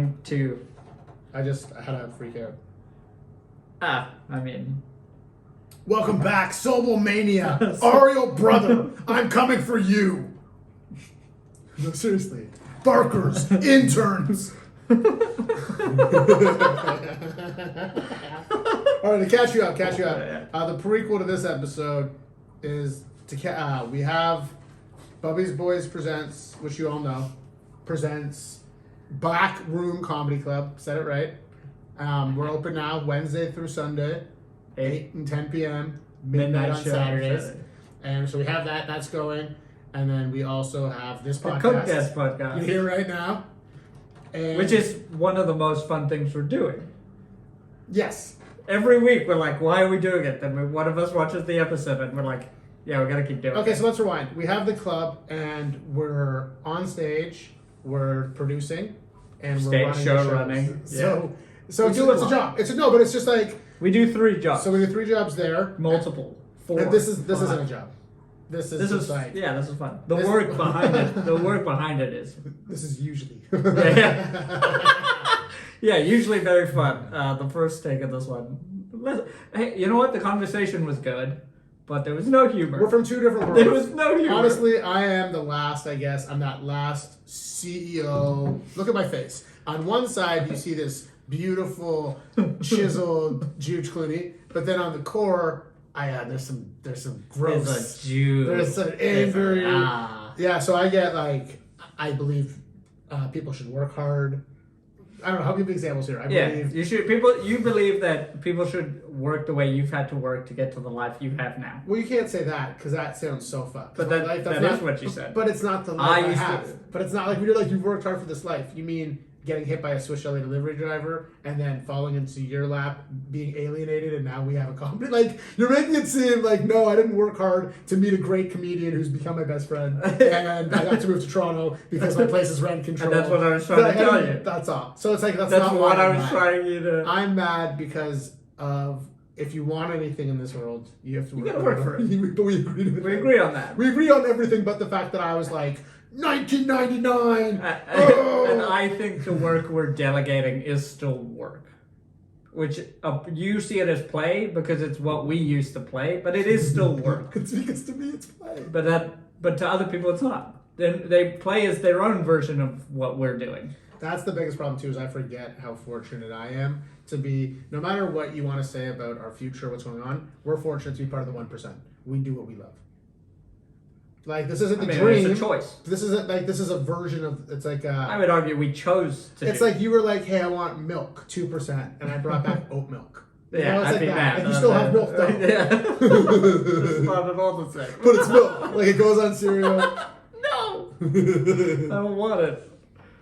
going to... I had a freak out. I mean... Welcome back, Sobelmania. Ariel, brother, I'm coming for you. No, seriously. Barkers, interns. All right, to catch you up. The prequel to this episode is we have Bubby's Boys Presents, which you all know, presents Black Room Comedy Club. Said it right. We're open now, Wednesday through Sunday, 8 and 10 p.m. Midnight on Saturdays. And so we have that. That's going. And then we also have this podcast. The Cookcast podcast. You hear right now. And which is one of the most fun things we're doing. Yes. Every week we're like, why are we doing it? Then one of us watches the episode and we're like, yeah, we gotta keep doing it. Okay, so let's rewind. We have the club and we're on stage, we're producing, and we're running show the shows. running. So it's a job. But it's just like we do 3 jobs. So we do 3 jobs there. Multiple. 4. And this isn't a job. This is like this is fun. The work behind it is. This is usually. Yeah, usually very fun. The first take of this one. Hey, you know what? The conversation was good, but there was no humor. We're from 2 different worlds. There was no humor. Honestly, I am the last, I guess. I'm that last CEO. Look at my face. On one side, you see this beautiful, chiseled Juge Clooney, but then on the core, there's some gross. There's a Jew. There's some angry. Yeah, so I get I believe people should work hard. I don't know. I'll give you examples here. I believe you believe that people should work the way you've had to work to get to the life you have now. Well, you can't say that because that sounds so fucked. But that is what you said. But it's not the life I have. But it's not like when you're like you've worked hard for this life. You mean getting hit by a Swiss LA delivery driver and then falling into your lap, being alienated, and now we have a comedy. Like, you're making it seem like, no, I didn't work hard to meet a great comedian who's become my best friend, and I got to move to Toronto because my place is rent controlled. And that's what I was trying to tell you. That's all. So it's like, that's not what I was trying you to... I'm mad because of, if you want anything in this world, you have to work. You gotta work for it. But we agree on that. We agree on everything but the fact that I was like, 1999. And I think the work we're delegating is still work, which you see it as play because it's what we used to play, but it is still work. It's because to me it's play. But to other people it's not. Then they play as their own version of what we're doing. That's the biggest problem too. Is I forget how fortunate I am to be. No matter what you want to say about our future, what's going on, we're fortunate to be part of the 1%. We do what we love. Like, this isn't the dream. It's a choice. This is a version of, it's like I would argue we chose to. It's like you were like, hey, I want milk, 2%, and I brought back oat milk. Yeah, I'd be mad. And you still have milk though. Yeah. It's not at all the same. But it's milk. Like, it goes on cereal. No! I don't want it.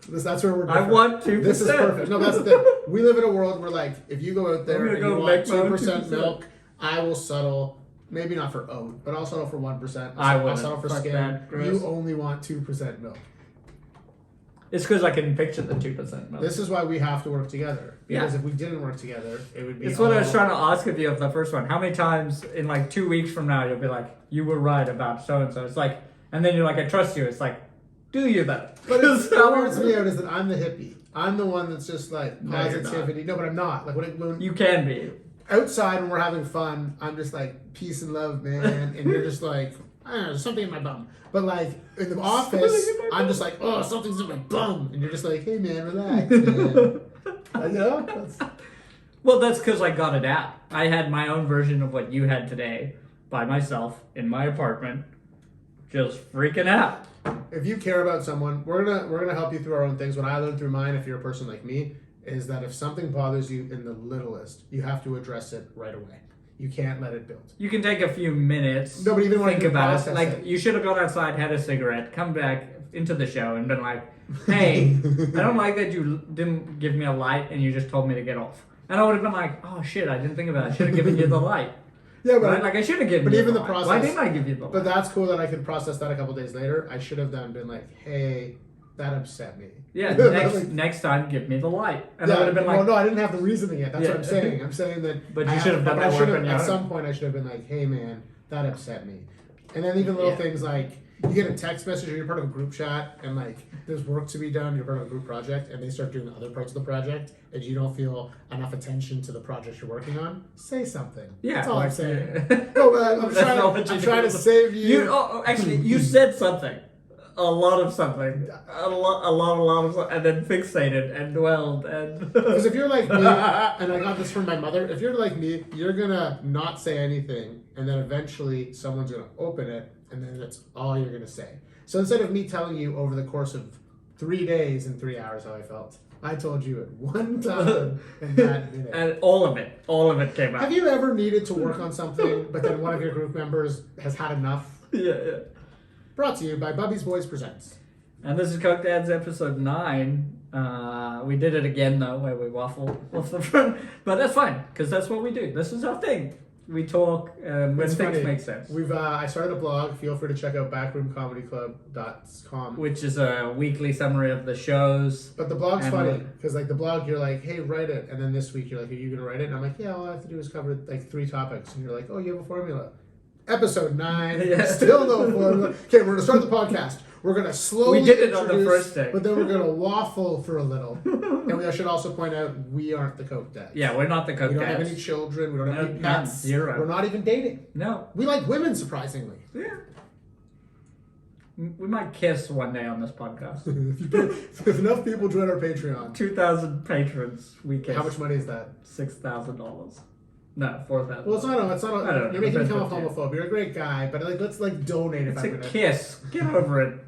That's where we're different. I want 2%. This is perfect. No, that's the thing. We live in a world where, like, if you go out there and you want 2% milk, I will settle. Maybe not for oat, but I'll settle for 1%. I'll settle for skim. You only want 2% milk. It's because I can picture the 2% milk. This is why we have to work together. Because if we didn't work together, it would be. It's what I was trying to ask of you of the first one. How many times in like 2 weeks from now you'll be like, you were right about so and so? It's like, and then you're like, I trust you. It's like, do you though? But what weirds me out is that I'm the hippie. I'm the one that's just like positivity. No, but I'm not. Like when you can be. Outside when we're having fun, I'm just like peace and love, man, and you're just like, I don't know, there's something in my bum. But like in the office, I'm just like, oh, something's in my bum, and you're just like, hey man, relax, man. Well, that's because I got it out. I had my own version of what you had today by myself in my apartment, just freaking out. If you care about someone, we're gonna help you through our own things. What I learned through mine, if you're a person like me, is that if something bothers you in the littlest, you have to address it right away. You can't let it build. You can take a few minutes. No, but even when think about it. Like, you should have gone outside, had a cigarette, come back into the show, and been like, "Hey, I don't like that you didn't give me a light, and you just told me to get off." And I would have been like, "Oh shit, I didn't think about it. I should have given you the light." Yeah, but right? I should have given. But you even the process. Why didn't I give you the light? But that's cool that I could process that a couple days later. I should have then been like, "Hey, that upset me." Yeah, next time, give me the light. And I would have been like... Well, no, I didn't have the reasoning yet. That's what I'm saying. I'm saying that... But you should have done that work on your own. At some point, I should have been like, hey, man, that upset me. And then even little things like, you get a text message or you're part of a group chat and like there's work to be done, you're part of a group project, and they start doing other parts of the project, and you don't feel enough attention to the project you're working on, say something. Yeah, that's all like, I'm saying. No, man, I'm trying to save you. Actually, you said something. A lot of something. A lot of something. And then fixated and dwelled and... Because if you're like me, and I got this from my mother, if you're like me, you're gonna not say anything, and then eventually someone's gonna open it, and then that's all you're gonna say. So instead of me telling you over the course of 3 days and 3 hours how I felt, I told you at one time in that minute. And all of it came out. Have you ever needed to work on something, but then one of your group members has had enough? Yeah. Brought to you by Bubby's Boys Presents. And this is Coke Dads episode 9. We did it again though, where we waffle off the front. But that's fine, because that's what we do. This is our thing. We talk when things make sense. I started a blog. Feel free to check out backroomcomedyclub.com, which is a weekly summary of the shows. But the blog's funny because like the blog, you're like, hey, write it, and then this week you're like, are you gonna write it? And I'm like, yeah, all I have to do is cover like 3 topics, and you're like, oh, you have a formula. Episode 9, still no formula. Okay, we're gonna start the podcast. We're gonna slowly. We did it on the first day, but then we're gonna waffle for a little. And we should also point out we aren't the Coke Dads. Yeah, we're not the Coke Dads. We don't have any children. We don't have any pets. Zero. We're not even dating. No. We like women, surprisingly. Yeah. We might kiss one day on this podcast. If enough people join our Patreon. 2,000 patrons, we kiss. How much money is that? $6,000. No, 4,000. Well, it's not. You're making me come off homophobe. You're a great guy, but like, let's like donate. It's a kiss. Get over it.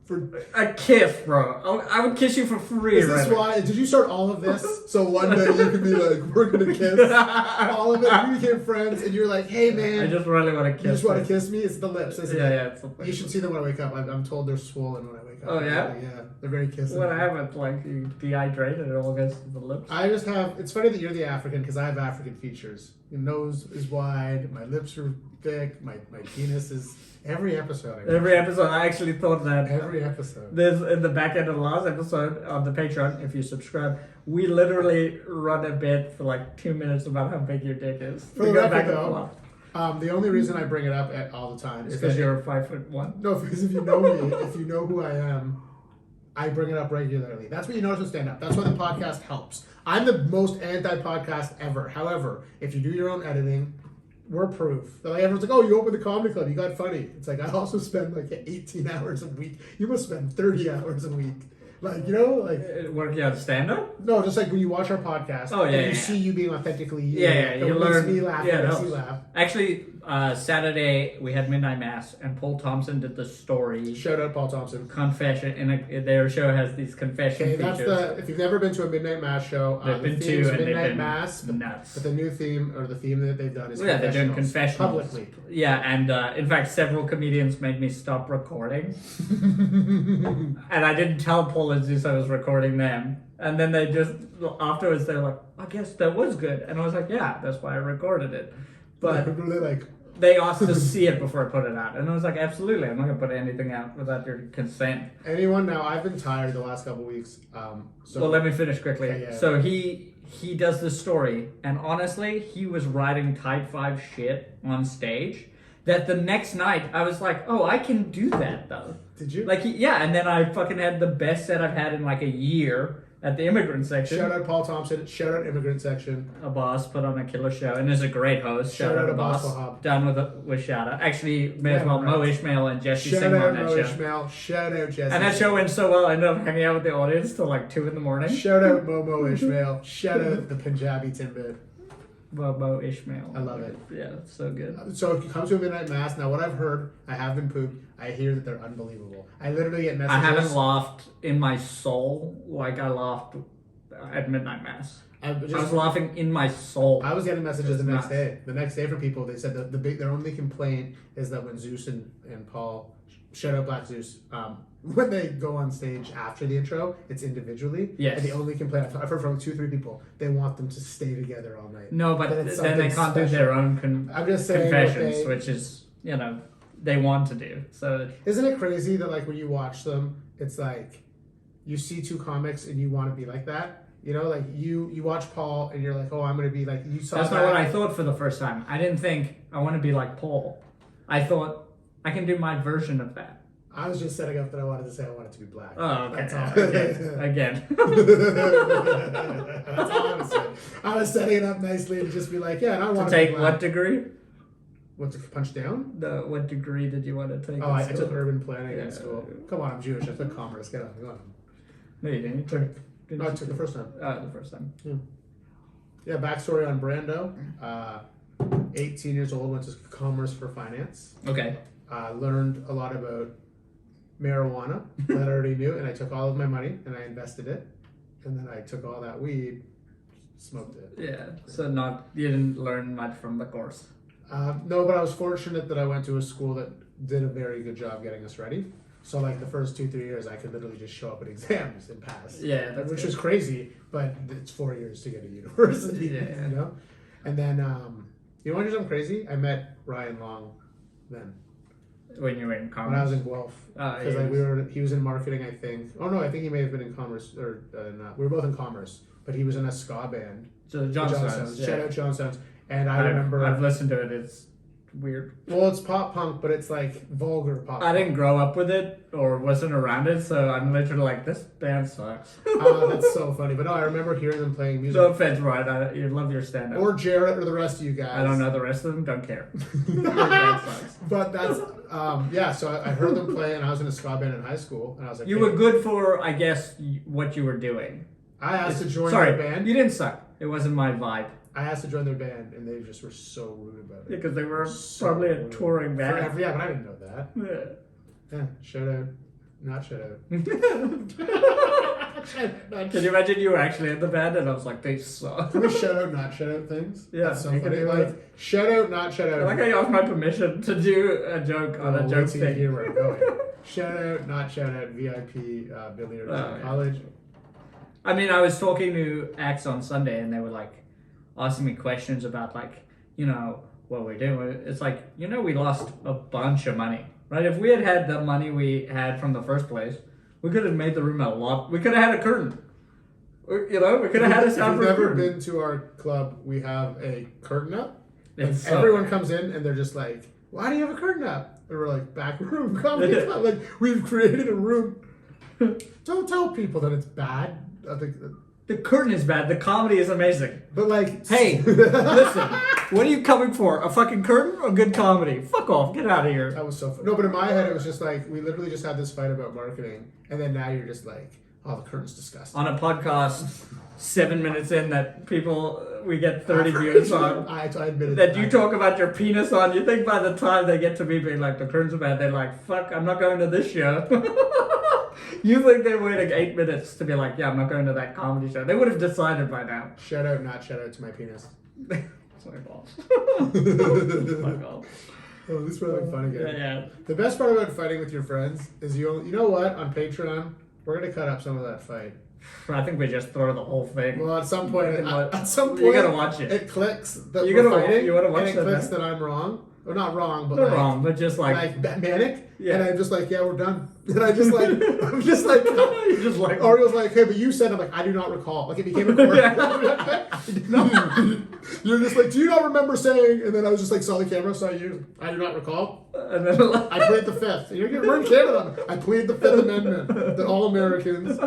For a kiss, bro. I would kiss you for free. Is this why? Did you start all of this so one day you could be like, we're gonna kiss? All of it. We became friends, and you're like, hey man, I just really want to kiss. You just want to kiss me? It's the lips, isn't it? Yeah. It's the lips. You should see them when I wake up. I'm told they're swollen when I wake up. Oh yeah. Yeah, they're very kissing. What happened? Like you dehydrated, it all goes to the lips. I just have. It's funny that you're the African because I have African features. Your nose is wide. My lips are thick. My penis is. Every episode. I actually thought that. Every episode. There's in the back end of the last episode on the Patreon, if you subscribe, we literally run a bit for like 2 minutes about how big your dick is. For the record, though, the only reason I bring it up all the time is because you're 5'1". No, because if you know me, if you know who I am, I bring it up regularly. That's what you notice with stand-up. That's why the podcast helps. I'm the most anti-podcast ever. However, if you do your own editing, we're proof. Like everyone's like, oh, you opened the comedy club, you got funny. It's like I also spend like 18 hours a week. You must spend 30 hours a week. Like, you know, like working out stand-up? No, just like when you watch our podcast. Oh yeah. And you see you being authentically you. You learn. Me laugh. Yeah, makes me laugh. Actually, Saturday we had midnight mass, and Paul Thompson did the story. Shout out Paul Thompson. Confession, and their show has these confession features. That's if you've never been to a midnight mass show, they've been to and midnight they've been mass, nuts. But the new theme or the theme that they've done is they're doing confessionals publicly. Yeah, and in fact, several comedians made me stop recording, and I didn't tell Paul and Zeus I was recording them. And then they just afterwards they're like, I guess that was good, and I was like, yeah, that's why I recorded it. But they asked to see it before I put it out, and I was like, absolutely, I'm not gonna put anything out without your consent. Anyone now? I've been tired the last couple weeks. Well, let me finish quickly. Yeah. So he does this story, and honestly, he was writing type 5 shit on stage. That the next night I was like, oh, I can do that though. Did you? Like, and then I fucking had the best set I've had in like a year. At the immigrant section. Shout out Paul Thompson. Shout out immigrant section. A boss put on a killer show and is a great host. Shout out a boss. Done with shout out. Actually, may as well Mo Ishmael and Jesse Singh on that show. Ishmael. Shout out Jesse. And that show went so well, I ended up hanging out with the audience till like 2 a.m. Shout out Mo Ishmael. Shout out the Punjabi Timbit. Mo Ishmael. I love it. Yeah, it's so good. So if you come to a midnight mass, now what I've heard, I have been pooped. I hear that they're unbelievable. I literally get messages. I haven't laughed in my soul like I laughed at midnight mass. I was laughing in my soul. I was getting messages the next day. The next day from people, they said that their only complaint is that when Zeus and Paul, shout out Black Zeus, when they go on stage after the intro, it's individually. Yes. And the only complaint I've heard from 2-3 people, they want them to stay together all night. No, but then they can't do their own confessions, which is, they want to do. So isn't it crazy that like when you watch them, it's like you see 2 comics and you want to be like that? You know, like you watch Paul and you're like, oh, I'm going to be like, you saw That's not what I thought for the first time. I didn't think I want to be like Paul. I thought I can do my version of that. I was just setting up that I wanted to say I wanted to be black. Oh, okay. That's all. Again. That's all I was saying. I was setting it up nicely and just be like, yeah, and I want to to take be black. what degree? What, to punch down? What degree did you want to take? Oh, I took urban planning in school. Come on, I'm Jewish. I took commerce. Get on. No, you didn't. No, I took the first time. The first time. Yeah, backstory on Brando. 18 years old, went to commerce for finance. Okay. Learned a lot about marijuana that I already knew, and I took all of my money and I invested it, and then I took all that weed, smoked it. Yeah. So you didn't learn much from the course. No, but I was fortunate that I went to a school that did a very good job getting us ready. So like the first 2-3 years, I could literally just show up at exams and pass. Yeah, which is crazy, but it's 4 years to get to university. Yeah. You know, and then you know what? Something crazy. I met Ryan Long then. When you were in commerce? When I was in Guelph. Because he was in marketing, I think. Oh no, I think he may have been in commerce, or not. We were both in commerce, but he was in a ska band. So John Stones. Shout out John Stones. And I remember... I've listened to it, it's weird. Well, it's pop punk, but it's like vulgar pop punk. I didn't grow up with it, or wasn't around it, so I'm literally like, this band sucks. That's so funny. But no, I remember hearing them playing music. No offense, Ryan, you love your stand-up. Or Jarrett, or the rest of you guys. I don't know the rest of them, don't care. Your band sucks. But that's... yeah, so I heard them play, and I was in a ska band in high school, and I was like... You were good for, I guess, what you were doing. I asked to join their band. You didn't suck. It wasn't my vibe. I asked to join their band, and they just were so rude about it. Because they were probably a touring band. Yeah, but I didn't know that. Yeah, shout out. Not shout out. Can you imagine you were actually in the band, and I was like, they suck. Can we shout out, not shout out things? Yeah. That's so funny. Like, shout out, not shout out. I like how you asked my permission to do a joke on a joke thing. Here we're going. Shout out, not shout out, VIP billiards in college. I mean, I was talking to Axe on Sunday, and they were like asking me questions about like, you know, what we're doing. It's like, you know, we lost a bunch of money, right? If we had had the money we had from the first place, we could have made the room a lot. We could have had a curtain. You know, we could have had a soundproof curtain. If you've never been to our club, we have a curtain up. And So everyone comes in and they're just like, why do you have a curtain up? And we're like, back room comedy club. Like, we've created a room. Don't tell people that it's bad. I think the curtain is bad. The comedy is amazing. But like, hey, listen, what are you coming for? A fucking curtain or good comedy? Fuck off. Get out of here. That was so fun. No, but in my head, it was just like, we literally just had this fight about marketing. And then now you're just like, oh, the curtain's disgusting. On a podcast, 7 minutes in that we get 30 views on. I admit that you talk about your penis on. You think by the time they get to me being like, the curtain's bad, they're like, fuck, I'm not going to this show. You think they're waiting 8 minutes to be like, yeah, I'm not going to that comedy show. They would have decided by now. Shout out, not shout out to my penis. It's my fault. It's my fault. Oh, this is really fun again. Yeah. The best part about fighting with your friends is you know what? On Patreon, we're going to cut up some of that fight. I think we just throw the whole thing. Well, at some point, you gotta watch it. It clicks that you we're gotta, fighting, you wanna watch and it clicks that I'm wrong. Or not wrong, but not wrong, but just like manic. Yeah. And I'm just like, yeah, we're done. And I'm just like, You're just like, Ariel's like, hey, but you said, I'm like, I do not recall. Like, it became a recording. You're just like, do you not remember saying? And then I was just like, saw the camera, saw you. I do not recall. And then I plead the fifth. We're in Canada. I plead the Fifth Amendment that all Americans.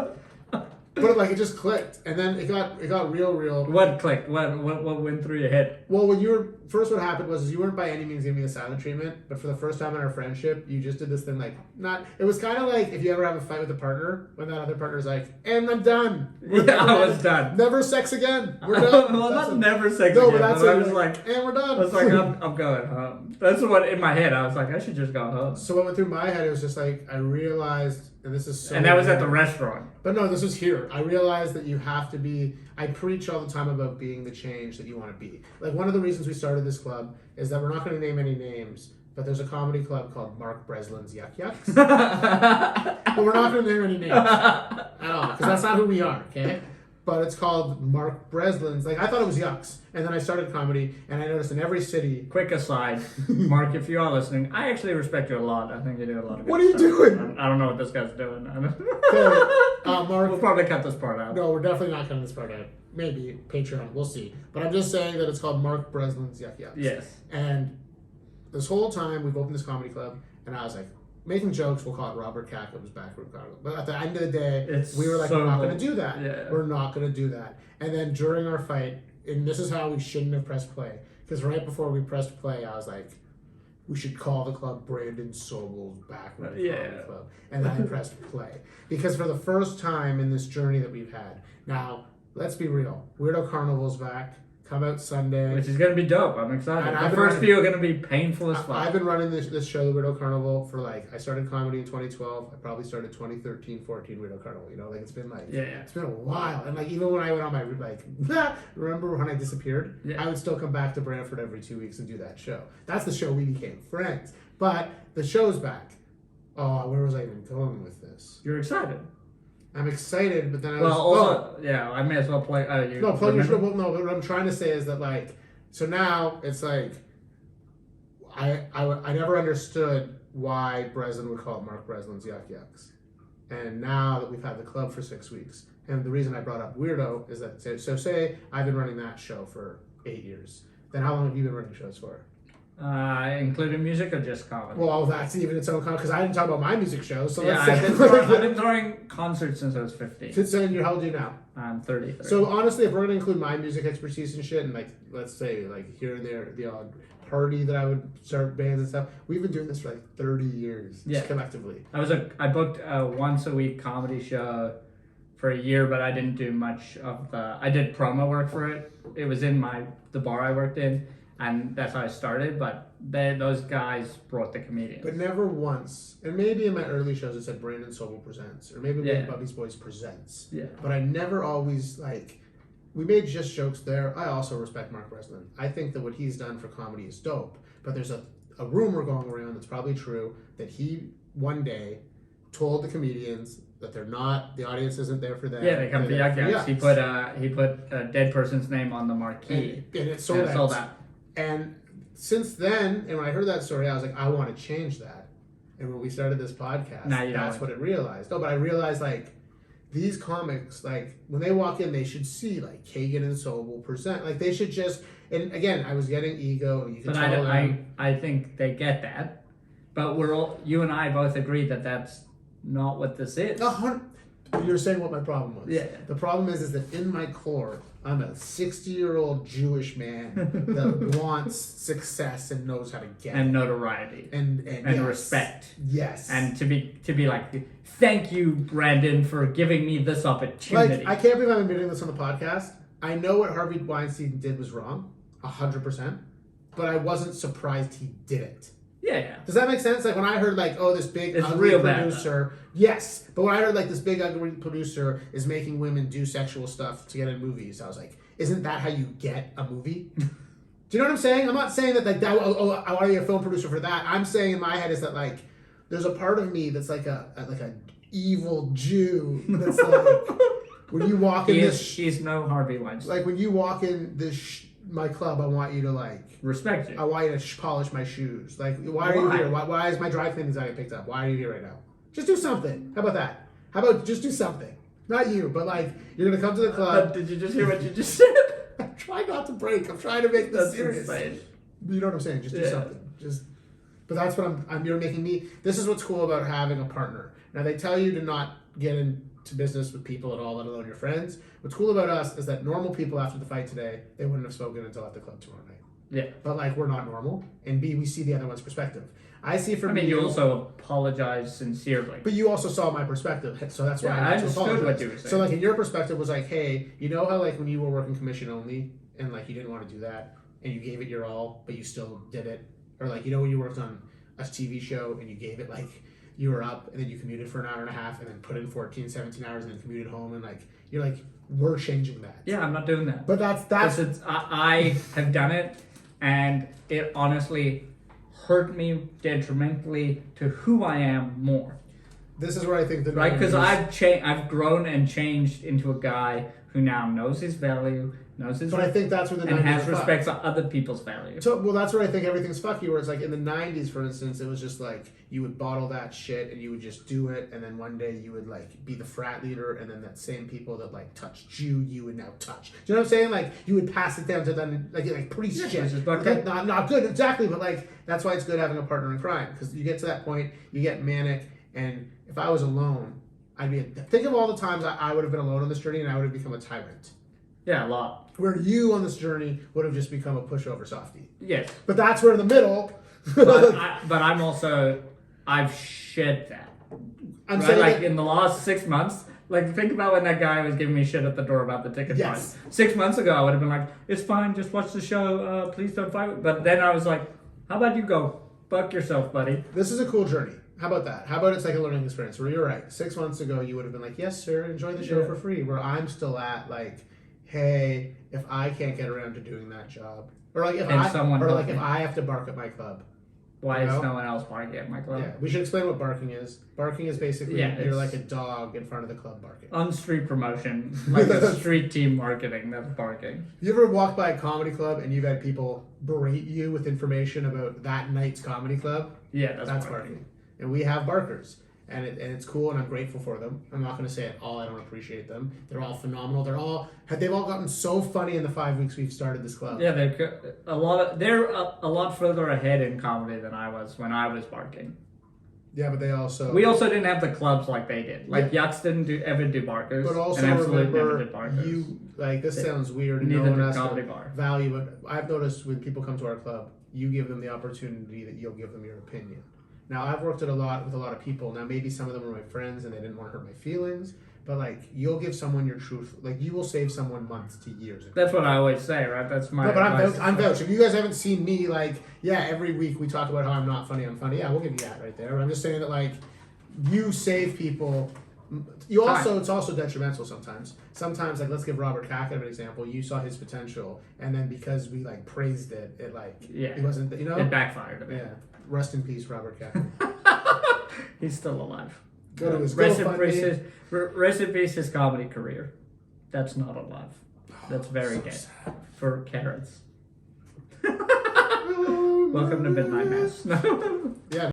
But like, it just clicked, and then it got real. What clicked? What went through your head? Well, what happened was you weren't by any means giving me the silent treatment, but for the first time in our friendship, you just did this thing like it was kind of like if you ever have a fight with a partner when that other partner's like, and I'm done. I was done. Never sex again. We're done. Well, not never sex again. But that's I was like, and we're done. I was like, I'm going home. That's what in my head. I was like, I should just go home. So what went through my head, it was just like I realized, and this is so. And that was at the restaurant. But no, this was here. I realized that you have to be. I preach all the time about being the change that you want to be. Like, one of the reasons we started this club is that we're not going to name any names, but there's a comedy club called Mark Breslin's Yuck Yucks. But we're not going to name any names at all, because that's not who we are, okay? But it's called Mark Breslin's. Like, I thought it was Yucks. And then I started comedy, and I noticed in every city... Quick aside, Mark, if you are listening, I actually respect you a lot. I think you do a lot of good What are you stuff. doing? I don't know what this guy's doing. Okay, Mark... We'll probably cut this part out. No, we're definitely not cutting this part out. Maybe. Patreon. We'll see. But I'm just saying that it's called Mark Breslin's Yuck Yucks. Yes. And this whole time, we've opened this comedy club, and I was like, making jokes, we'll call it Robert Cackham's backroom carnival. But at the end of the day, we were like, so we're not going to do that. Yeah. We're not going to do that. And then during our fight, and this is how we shouldn't have pressed play, because right before we pressed play, I was like, we should call the club Brandon Sobel's backroom carnival club. And then I pressed play. Because for the first time in this journey that we've had, now, let's be real, Weirdo Carnival's back. Come out Sunday. Which is going to be dope. I'm excited. And the first few are going to be painful as fuck. I've been running this show, the Weirdo Carnival, for like, I started comedy in 2012. I probably started 2013, 14 Weirdo Carnival. You know, like it's been like, it's been a while. And like, even when I went on my, like, remember when I disappeared? Yeah. I would still come back to Brantford every 2 weeks and do that show. That's the show we became friends. But the show's back. Oh, where was I even going with this? You're excited. I'm excited, but then I was... Well, also, I may as well play... no, plug your show. Well, no, but what I'm trying to say is that, like... So now, it's like... I never understood why Breslin would call it Mark Breslin's Yuck Yucks. And now that we've had the club for 6 weeks, and the reason I brought up Weirdo is that... So say I've been running that show for 8 years. Then how long have you been running shows for? Including music or just comedy? Well, that's even its own because I didn't talk about my music shows. So let's I've been throwing concerts since I was 15. So how old are you now? I'm 33. So honestly, if we're gonna include my music expertise and shit, and like let's say like here and there the odd party that I would start bands and stuff, we've been doing this for like 30 years, just collectively. I booked a once a week comedy show for a year, but I didn't do much of the. I did promo work for it. It was in the bar I worked in. And that's how I started, but those guys brought the comedians. But never once, and maybe in my early shows it said Brandon Sobel presents, or maybe Bubby's Boys presents. Yeah. But I never always, like, we made just jokes there. I also respect Mark Breslin. I think that what he's done for comedy is dope. But there's a rumor going around that's probably true, that he one day told the comedians that they're not, the audience isn't there for them. Yeah, they come for Yuck Yucks. He put a dead person's name on the marquee. And it sold out. And since then, and when I heard that story, I was like, I want to change that. And when we started this podcast, that's what it realized. No, but I realized, like, these comics, like, when they walk in, they should see, like, Kagan and Sobel present. Like, they should just, and again, I was getting ego, and you can tell I think they get that. But you and I both agree that that's not what this is. You're saying what my problem was. Yeah. The problem is that in my core, I'm a 60-year-old Jewish man that wants success and knows how to get and it. Notoriety and respect. Yes. And to be like, thank you, Brandon, for giving me this opportunity. Like, I can't believe I'm admitting this on the podcast. I know what Harvey Weinstein did was wrong, 100%, but I wasn't surprised he did it. Yeah. Does that make sense? Like when I heard like, oh, this big ugly producer. Yes, but when I heard like this big ugly producer is making women do sexual stuff to get in movies, I was like, isn't that how you get a movie? Do you know what I'm saying? I'm not saying that like that. Oh, I want to be a film producer for that. I'm saying in my head is that like there's a part of me that's like a evil Jew that's like when you walk in he's no Harvey Weinstein. Like when you walk in this my club, I want you to like respect you. I want you to polish my shoes. Like, why are you here? Why is my dry cleaning not picked up? Why are you here right now? Just do something. How about that? How about just do something? Not you, but like you're gonna come to the club. Did you just hear what you just said? I'm trying not to break. I'm trying to make this serious. Insane. You know what I'm saying? Just do something. But that's what you're making me. This is what's cool about having a partner. Now they tell you to not get into business with people at all, let alone your friends. What's cool about us is that normal people after the fight today, they wouldn't have spoken until at the club tomorrow night. Yeah. But like we're not normal, and B, we see the other one's perspective. I see from me. You also apologize sincerely. But you also saw my perspective, so that's why I understood what you were saying. So like in your perspective was like, hey, you know how like when you were working commission only and like you didn't want to do that and you gave it your all, but you still did it, or like you know when you worked on a TV show and you gave it like you were up and then you commuted for an hour and a half and then put in 14, 17 hours and then commuted home and like you're like we're changing that. Yeah, I'm not doing that. But that's I have done it. And it honestly hurt me detrimentally to who I am more. This is where I think because I've grown and changed into a guy who now knows his value, knows his But I think that's where the and 90s has are respect fucked. for other people's value. So, well, that's where I think everything's fucky. Where it's like in the '90s, for instance, it was just like you would bottle that shit and you would just do it, and then one day you would like be the frat leader, and then that same people that like touched you would now touch. Do you know what I'm saying? Like you would pass it down to them, like priest Yeah, shit. which is not Okay, good. not good exactly, but like that's why it's good having a partner in crime, because you get to that point, you get manic, and if I was alone, I'd be. Think of all the times I would have been alone on this journey, and I would have become a tyrant. Yeah, a lot. Where you on this journey would have just become a pushover softie. Yes. But that's where in the middle. But I'm also, I've shed that. I'm Right? saying Like that- in the last 6 months, like think about when that guy was giving me shit at the door about the ticket Yes. price. 6 months ago, I would have been like, it's fine, just watch the show, please don't fight. But then I was like, how about you go fuck yourself, buddy? This is a cool journey. How about that? How about it's like a learning experience where you're right. 6 months ago, you would have been like, yes, sir, enjoy the show Yeah. for free. Where I'm still at, like, hey, if I can't get around to doing that job, or like if And I, someone or help like if me. I have to bark at my club. Why You is know? no one else barking at my club? Yeah, we should explain what barking is. Barking is basically Yeah, you're it's- like a dog in front of the club barking. On street promotion, like a street team marketing, that's barking. You ever walk by a comedy club and you've had people berate you with information about that night's comedy club? Yeah, That's barking. And we have barkers. And it's cool, and I'm grateful for them. I'm not going to say at all I don't appreciate them. They're all phenomenal. They've all gotten so funny in the 5 weeks we've started this club. Yeah, they're a lot further ahead in comedy than I was when I was barking. Yeah, but they also. We also didn't have the clubs like they did. Like Yucks didn't ever do barkers, But also and Absolute never remember, did barkers. you like this sounds weird. And Neither no one did has Comedy to Bar. value it. I've noticed when people come to our club, you give them the opportunity that you'll give them your opinion. Now I've worked with a lot of people. Now maybe some of them are my friends and they didn't want to hurt my feelings. But like you'll give someone your truth. Like you will save someone months to years. That's what I always say, right? That's my. No, but advice. I'm vouch. If you guys haven't seen me, like, yeah, every week we talk about how I'm not funny, I'm funny. Yeah, we'll give you that right there. But I'm just saying that, like, you save people. You also, it's also detrimental sometimes. Sometimes, like, let's give Robert Cackett an example. You saw his potential, and then because we, like, praised it, it, like, he wasn't, you know? It backfired a bit. Yeah. Rest in peace, Robert Cackett. He's still alive. Go to his rest in GoFundMe. rest in peace his comedy career. That's not alive. That's very so dead. sad. For carrots. Welcome to Midnight Mass. Yeah.